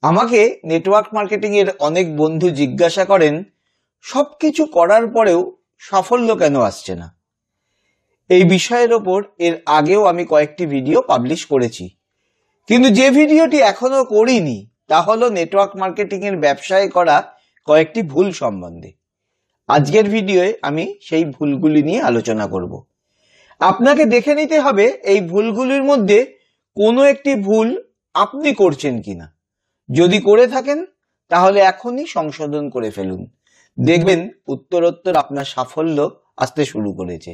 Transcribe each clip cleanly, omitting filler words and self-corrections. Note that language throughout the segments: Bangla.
আমাকে নেটওয়ার্ক মার্কেটিং এর অনেক বন্ধু জিজ্ঞাসা করেন সবকিছু করার পরেও সাফল্য কেন আসছে না। এই বিষয়ের ওপর এর আগেও আমি কয়েকটি ভিডিও পাবলিশ করেছি, কিন্তু যে ভিডিওটি এখনো করিনি তা হলো নেটওয়ার্ক মার্কেটিং এর ব্যবসায় করা কয়েকটি ভুল সম্বন্ধে। আজকের ভিডিওয়ে আমি সেই ভুলগুলি নিয়ে আলোচনা করব। আপনাকে দেখে নিতে হবে এই ভুলগুলির মধ্যে কোনো একটি ভুল আপনি করছেন কিনা। যদি করে থাকেন তাহলে এখনই সংশোধন করে ফেলুন, দেখবেন উত্তরোত্তর আপনার সাফল্য আসতে শুরু করেছে।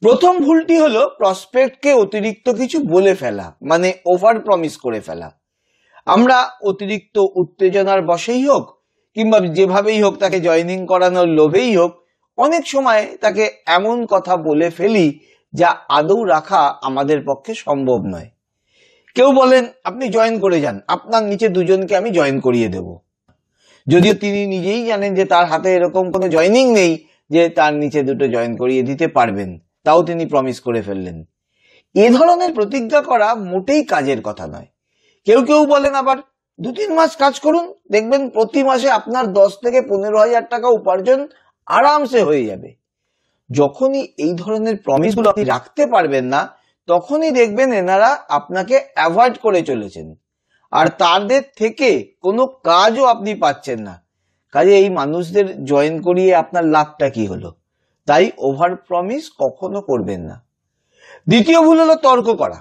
প্রথম ভুলটি হলো প্রসপেক্টকে অতিরিক্ত কিছু বলে ফেলা, মানে ওভার প্রমিস করে ফেলা। আমরা অতিরিক্ত উত্তেজনার বশেই হোক কিংবা যেভাবেই হোক তাকে জয়েনিং করানোর লোভেই হোক অনেক সময় তাকে এমন কথা বলে ফেলি যা আদৌ রাখা আমাদের পক্ষে সম্ভব নয়। কেউ বলেন আপনি জয়েন করে যান, আপনার নিচে দুজনকে আমি জয়েন করিয়ে দেব, যদিও তিনি নিজেই জানেন যে তার হাতে এরকম কোনো জয়েনিং নেই যে তার নিচে দুটো জয়েন করিয়ে দিতে পারবেন, তাও তিনি প্রমিস করে ফেললেন। এ ধরনের প্রতিজ্ঞা করা মোটেই কাজের কথা নয়। কেউ কেউ বলেন আবার 2-3 মাস কাজ করুন, দেখবেন প্রতি মাসে আপনার 10 থেকে 15,000 টাকা উপার্জন আরামসে হয়ে যাবে। যখনই এই ধরনের প্রমিসগুলো আপনি রাখতে পারবেন না তখনই দেখবেন এনারা আপনাকে অ্যাভয়েড করে চলেছেন, আর তাদের থেকে কোনো কাজও আপনি পাচ্ছেন না। কাজে এই মানুষদের জয়েন করিয়ে আপনার লাভটা কি হলো? তাই ওভার প্রমিস কখনো করবেন না। দ্বিতীয় ভুল হলো তর্ক করা।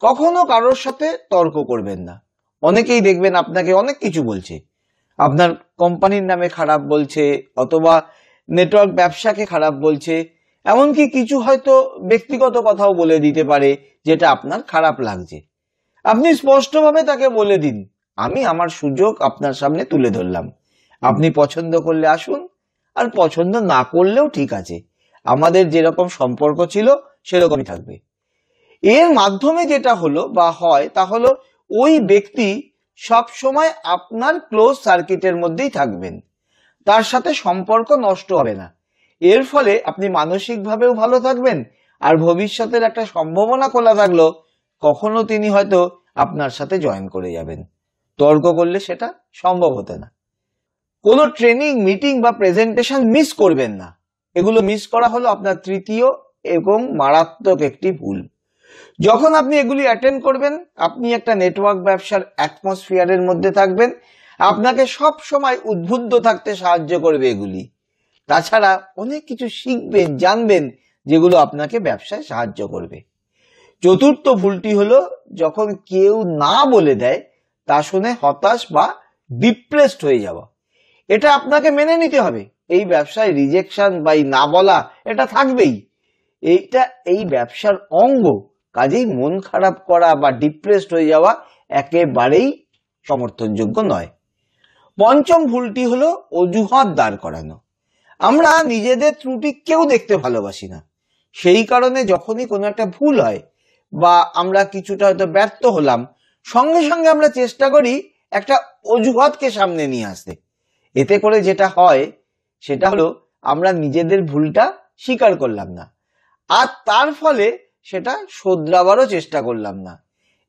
কখনো কারোর সাথে তর্ক করবেন না। অনেকেই দেখবেন আপনাকে অনেক কিছু বলছে, আপনার কোম্পানির নামে খারাপ বলছে অথবা নেটওয়ার্ক ব্যবসাকে খারাপ বলছে, এমনকি কিছু হয়তো ব্যক্তিগত কথাও বলে দিতে পারে যেটা আপনার খারাপ লাগছে। আপনি স্পষ্টভাবে তাকে বলে দিন, আমি আমার সুযোগ আপনার সামনে তুলে ধরলাম, আপনি পছন্দ করলে আসুন, আর পছন্দ না করলেও ঠিক আছে, আমাদের যেরকম সম্পর্ক ছিল সেরকমই থাকবে। এর মাধ্যমে যেটা হলো বা হয় তা হলো ওই ব্যক্তি সব সময় আপনার ক্লোজ সার্কিটের মধ্যেই থাকবেন, তার সাথে সম্পর্ক নষ্ট হবে না। এর ফলে আপনি মানসিকভাবেও ভালো থাকবেন, আর ভবিষ্যতের একটা সম্ভাবনা খোলা থাকলো কখনো তিনি হয়তো আপনার সাথে জয়েন করে যাবেন। তর্ক করলে সেটা সম্ভব হতো না। কোনো ট্রেনিং, মিটিং বা প্রেজেন্টেশন মিস করবেন না। এগুলো মিস করা হলো আপনার তৃতীয় এবং মারাত্মক একটি ভুল। যখন আপনি এগুলি অ্যাটেন্ড করবেন আপনি একটা নেটওয়ার্ক ব্যবসার অ্যাটমসফিয়ারের মধ্যে থাকবেন, আপনাকে সব সময় উদ্বুদ্ধ থাকতে সাহায্য করবে এগুলি। তাছাড়া অনেক কিছু শিখবেন, জানবেন, যেগুলো আপনাকে ব্যবসায় সাহায্য করবে। চতুর্থ ভুলটি হলো যখন কেউ না বলে দেয় তা শুনে হতাশ বা ডিপ্রেসড হয়ে যাওয়া। এটা আপনাকে মেনে নিতে হবে, এই ব্যবসায় রিজেকশন বা না বলা এটা থাকবেই, এইটা এই ব্যবসার অঙ্গ। কাজেই মন খারাপ করা বা ডিপ্রেসড হয়ে যাওয়া একেবারেই সমর্থনযোগ্য নয়। পঞ্চম ভুলটি হলো অজুহাত দাঁড় করানো। আমরা নিজেদের ত্রুটি কেউ দেখতে ভালোবাসি না, সেই কারণে যখনই কোনো একটা ভুল হয় বা আমরা কিছুটা হয়তো ব্যর্থ হলাম, সঙ্গে সঙ্গে আমরা চেষ্টা করি একটা অজুহাতকে সামনে নিয়ে আসতে। এতে করে যেটা হয় সেটা হলো আমরা নিজেদের ভুলটা স্বীকার করলাম না, আর তার ফলে সেটা শোধরাবারও চেষ্টা করলাম না।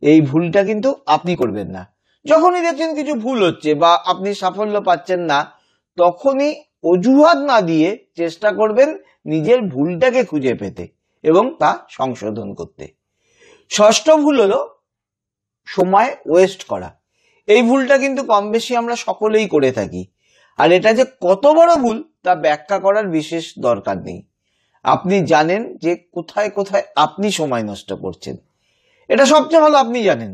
এই ভুলটা কিন্তু আপনি করবেন না। যখনই দেখছেন কিছু ভুল হচ্ছে বা আপনি সাফল্য পাচ্ছেন না, তখনই অজুহাত না দিয়ে চেষ্টা করবেন নিজের ভুলটাকে খুঁজে পেতে এবং তা সংশোধন করতে। ষষ্ঠ ভুল হলো সময় ওয়েস্ট করা। এই ভুলটা কিন্তু কম বেশি আমরা সকলেই করে থাকি, আর এটা যে কত বড় ভুল তা ব্যাখ্যা করার বিশেষ দরকার নেই। আপনি জানেন যে কোথায় কোথায় আপনি সময় নষ্ট করছেন, এটা সবচেয়ে ভালো আপনি জানেন।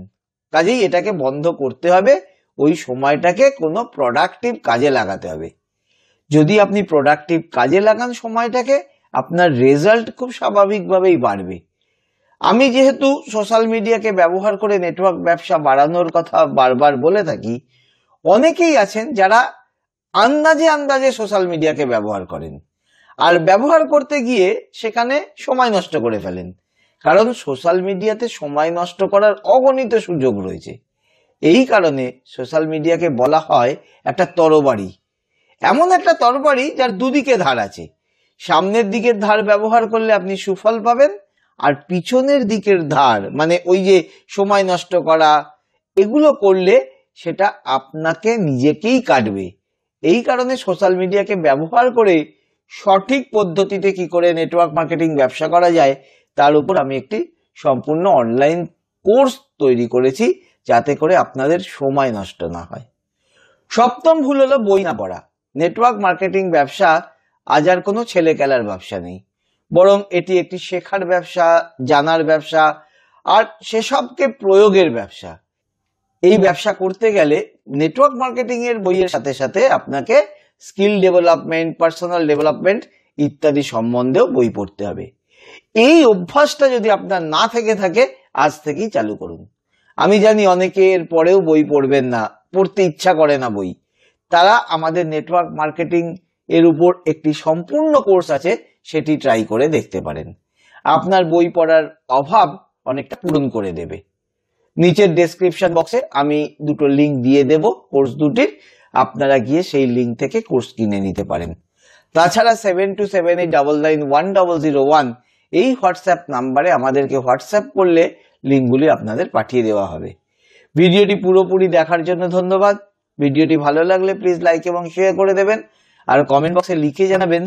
কাজেই এটাকে বন্ধ করতে হবে, ওই সময়টাকে কোনো প্রোডাক্টিভ কাজে লাগাতে হবে। যদি আপনি প্রোডাক্টিভ কাজে লাগান সময়টাকে, আপনার রেজাল্ট খুব স্বাভাবিকভাবেই বাড়বে। আমি যেহেতু সোশ্যাল মিডিয়াকে ব্যবহার করে নেটওয়ার্ক ব্যবসা বাড়ানোর কথা বারবার বলে থাকি, অনেকেই আছেন যারা আন্দাজে আন্দাজে সোশ্যাল মিডিয়াকে ব্যবহার করেন, আর ব্যবহার করতে গিয়ে সেখানে সময় নষ্ট করে ফেলেন। কারণ সোশ্যাল মিডিয়াতে সময় নষ্ট করার অগণিত সুযোগ রয়েছে। এই কারণে সোশ্যাল মিডিয়াকে বলা হয় একটা তরবারি, এমন একটা তরবারি যার দুদিকে ধার আছে। সামনের দিকের ধার ব্যবহার করলে আপনি সুফল পাবেন, আর পিছনের দিকের ধার মানে ওই যে সময় নষ্ট করা, এগুলো করলে সেটা আপনাকে নিজেকেই কাটবে। এই কারণে সোশ্যাল মিডিয়াকে ব্যবহার করে সঠিক পদ্ধতিতে কি করে নেটওয়ার্ক মার্কেটিং ব্যবসা করা যায় তার উপর আমি একটি সম্পূর্ণ অনলাইন কোর্স তৈরি করেছি, যাতে করে আপনাদের সময় নষ্ট না হয়। সপ্তম ভুল হলো বই না পড়া। নেটওয়ার্ক মার্কেটিং ব্যবসা আজ আর কোনো ছেলে খেলার ব্যবসা নেই, বরং এটি একটি শেখার ব্যবসা, জানার ব্যবসা, আর সেসবকে প্রয়োগের ব্যবসা। এই ব্যবসা করতে গেলে নেটওয়ার্ক মার্কেটিং এর বইয়ের সাথে সাথে আপনাকে স্কিল ডেভেলপমেন্ট, পার্সোনাল ডেভেলপমেন্ট ইত্যাদি সম্বন্ধেও বই পড়তে হবে। এই অভ্যাসটা যদি আপনার না থেকে থাকে, আজ থেকেই চালু করুন। আমি জানি অনেকে এর পরেও বই পড়বেন না, পড়তে ইচ্ছা করে না বই। তারা আমাদের নেটওয়ার্ক মার্কেটিং এর উপর একটি সম্পূর্ণ কোর্স আছে, সেটি ট্রাই করে দেখতে পারেন। আপনার বই পড়ার অভাব অনেকটা পূরণ করে দেবে। নিচের ডেসক্রিপশন বক্সে আমি দুটো লিঙ্ক দিয়ে দেব কোর্স দুটির, আপনারা গিয়ে সেই লিঙ্ক থেকে কোর্স কিনে নিতে পারেন। তাছাড়া 7278991001 এই হোয়াটসঅ্যাপ নাম্বারে আমাদেরকে হোয়াটসঅ্যাপ করলে লিঙ্কগুলি আপনাদের পাঠিয়ে দেওয়া হবে। ভিডিওটি পুরোপুরি দেখার জন্য ধন্যবাদ। ভিডিওটি ভালো লাগলে প্লিজ লাইক এবং শেয়ার করে দেবেন, আর কমেন্ট বক্সে লিখে জানাবেন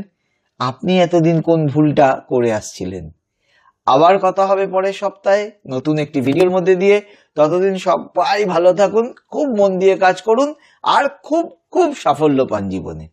আপনি এতদিন কোন ভুলটা করে আসছিলেন। আবার কথা হবে পরের সপ্তাহে নতুন একটি ভিডিওর মধ্যে দিয়ে। ততদিন সবাই ভালো থাকুন, খুব মন দিয়ে কাজ করুন, আর খুব খুব সাফল্য পান জীবনে।